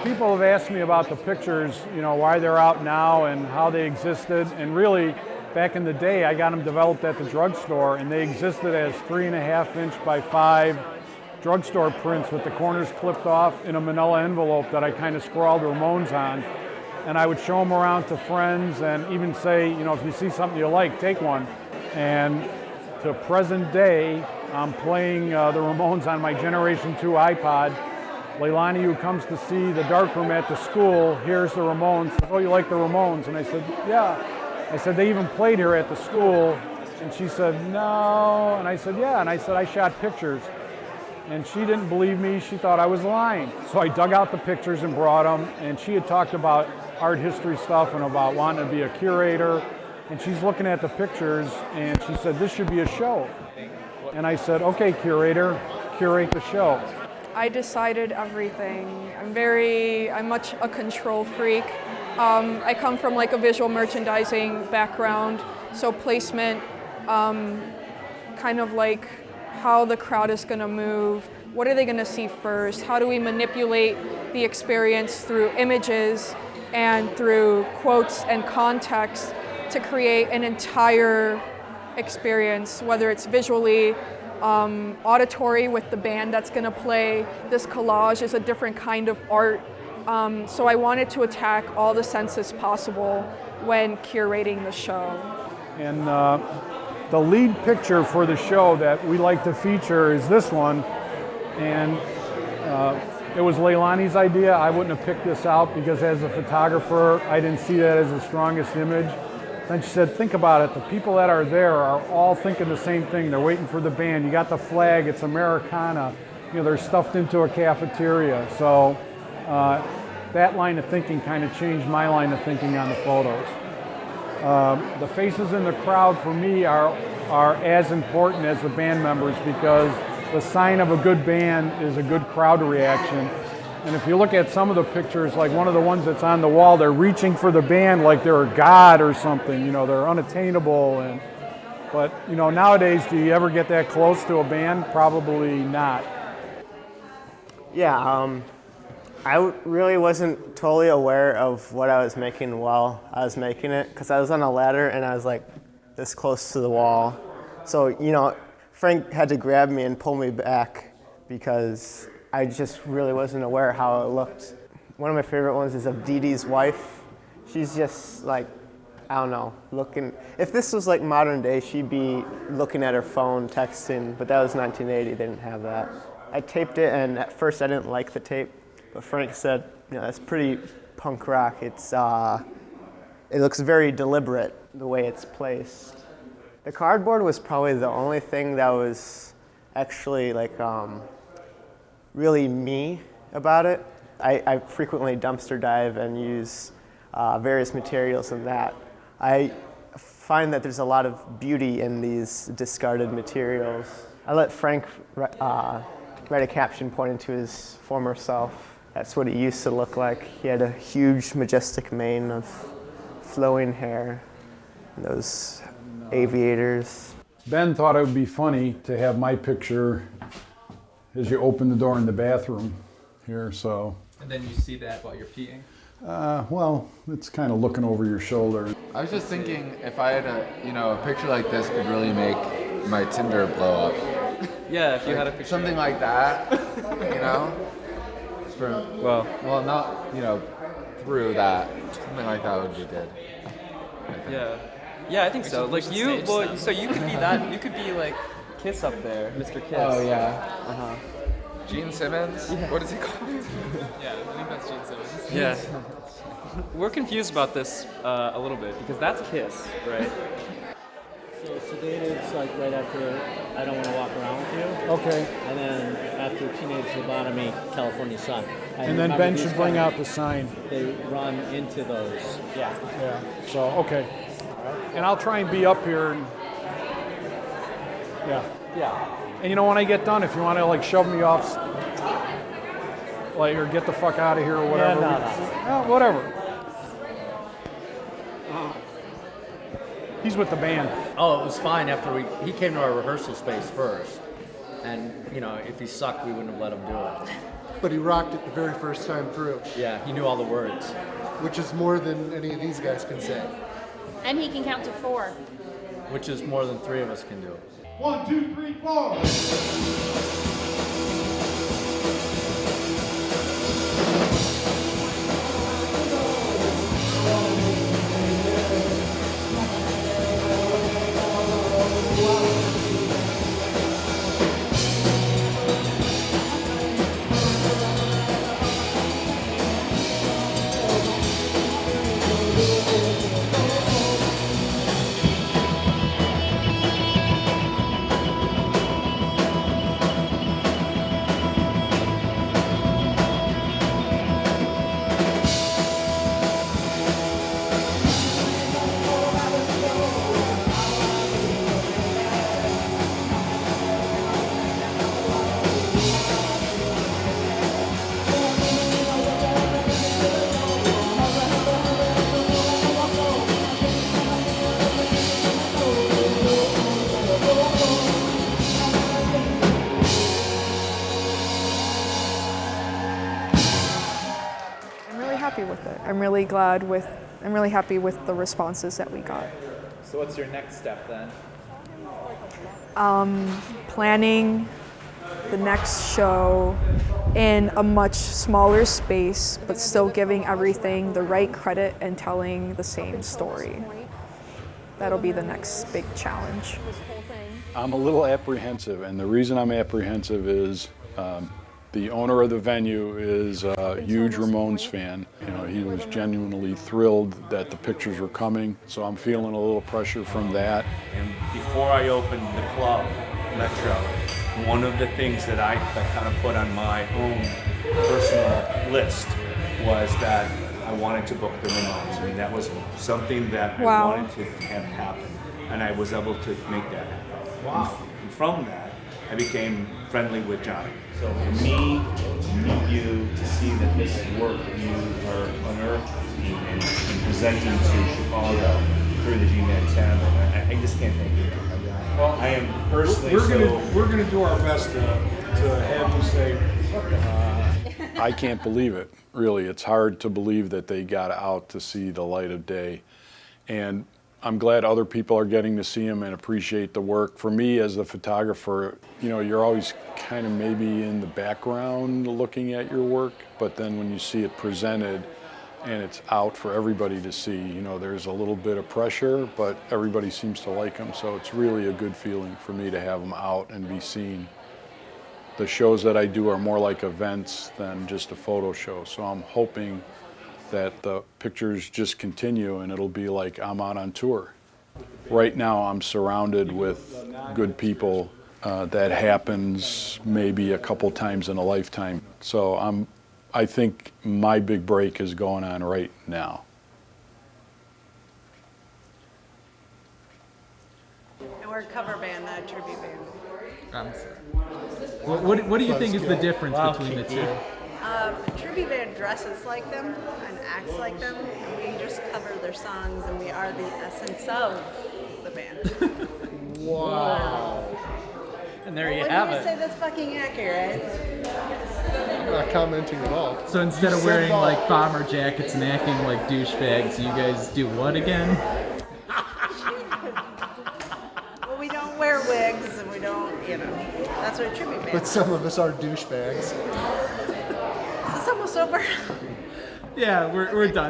People have asked me about the pictures, why they're out now and how they existed. And really, back in the day, I got them developed at the drugstore, and they existed as 3.5-inch by 5 drugstore prints with the corners clipped off in a manila envelope that I kind of scrawled Ramones on. And I would show them around to friends and even say, if you see something you like, take one. And to present day, I'm playing the Ramones on my Generation 2 iPod. Leilani, who comes to see the darkroom at the school, hears the Ramones, says, "Oh, you like the Ramones?" And I said, "Yeah." I said, "They even played here at the school." And she said, "No." And I said, "Yeah." And I said, "I shot pictures." And she didn't believe me. She thought I was lying. So I dug out the pictures and brought them. And she had talked about art history stuff and about wanting to be a curator. And she's looking at the pictures and she said, "This should be a show." And I said, "Okay, curator, curate the show." I decided everything. I'm much a control freak. I come from like a visual merchandising background, so placement, kind of like how the crowd is gonna move, what are they gonna see first, how do we manipulate the experience through images and through quotes and context to create an entire experience, whether it's visually, auditory with the band that's going to play. This collage is a different kind of art. So I wanted to attack all the senses possible when curating the show. And the lead picture for the show that we like to feature is this one. And it was Leilani's idea. I wouldn't have picked this out because as a photographer, I didn't see that as the strongest image. Then she said, "Think about it. The people that are there are all thinking the same thing. They're waiting for the band. You got the flag. It's Americana. They're stuffed into a cafeteria." So that line of thinking kind of changed my line of thinking on the photos. The faces in the crowd for me are as important as the band members because the sign of a good band is a good crowd reaction. And if you look at some of the pictures, like one of the ones that's on the wall, they're reaching for the band like they're a god or something. They're unattainable. But nowadays, do you ever get that close to a band? Probably not. Yeah, I really wasn't totally aware of what I was making while I was making it because I was on a ladder and I was like this close to the wall. So, Frank had to grab me and pull me back because I just really wasn't aware how it looked. One of my favorite ones is of Dee Dee's wife. She's just like, I don't know, looking. If this was like modern day, she'd be looking at her phone, texting, but that was 1980, they didn't have that. I taped it, and at first I didn't like the tape, but Frank said, that's pretty punk rock. It looks very deliberate, the way it's placed. The cardboard was probably the only thing that was actually like, really me about it. I frequently dumpster dive and use various materials in that. I find that there's a lot of beauty in these discarded materials. I let Frank write a caption pointing to his former self. That's what he used to look like. He had a huge, majestic mane of flowing hair and those aviators. Ben thought it would be funny to have my picture as you open the door in the bathroom here, so. And then you see that while you're peeing? Well, it's kind of looking over your shoulder. I was just thinking if I had a picture like this could really make my Tinder blow up. Yeah, if you had a picture. Something like that, Well, not, through that. Something like that would be good. Yeah, I think so. Like so you could be that, you could be like Kiss up there, Mr. Kiss. Oh, yeah. Gene Simmons? Yeah. What is he called? Yeah, I think that's Gene Simmons. Yeah. We're confused about this a little bit because that's Kiss, right? So Sedated's like right after I Don't Want to Walk Around With You. Okay. And then after Teenage Lobotomy, California Sun. And then Ben should bring out the sign. They run into those. Yeah. Yeah. So, okay. And I'll try and be up here. Yeah. And when I get done, if you want to like shove me off, like, or get the fuck out of here or whatever. Yeah, no. Whatever. He's with the band. Oh, it was fine after he came to our rehearsal space first. And, if he sucked, we wouldn't have let him do it. but he rocked it the very first time through, Yeah, he knew all the words. which is more than any of these guys can say. And he can count to 4. Which is more than 3 of us can do. 1, 2, 3, 4. Happy with it. I'm really happy with the responses that we got. So what's your next step then? Planning the next show in a much smaller space, but still giving everything the right credit and telling the same story. That'll be the next big challenge. I'm a little apprehensive, and the reason I'm apprehensive is the owner of the venue is a huge Ramones fan. You know, he was genuinely thrilled that the pictures were coming, so I'm feeling a little pressure from that. And before I opened the club, Metro, one of the things that I kind of put on my own personal list was that I wanted to book the Ramones. I mean, that was something that I wanted to have happen, and I was able to make that happen. Wow. And from that, I became friendly with Johnny. So for me to meet you, to see that this work that you are unearthing and presenting to Chicago through the G-Man 10, I just can't thank you. Well, I am personally we're gonna do our best to have you say. I can't believe it. Really, it's hard to believe that they got out to see the light of day, and I'm glad other people are getting to see them and appreciate the work. For me as the photographer, you know, you're always kind of maybe in the background looking at your work, but then when you see it presented and it's out for everybody to see, you know, there's a little bit of pressure, but everybody seems to like them, so it's really a good feeling for me to have them out and be seen. The shows that I do are more like events than just a photo show, so I'm hoping that the pictures just continue and it'll be like I'm out on tour. Right now I'm surrounded with good people. That happens maybe a couple times in a lifetime. So I think my big break is going on right now. And we're a cover band, not a tribute band. What do you think is the difference between the two? A tribute band dresses like them and acts like them, and we just cover their songs, and we are the essence of the band. Wow. And there you have it. Say that's fucking accurate. I'm not commenting at all. So instead of wearing like bomber jackets and acting like douchebags, you guys do what again? Well, we don't wear wigs, and we don't, that's what a tribute band But is. some of us are douchebags. Is this almost over? Yeah, we're done.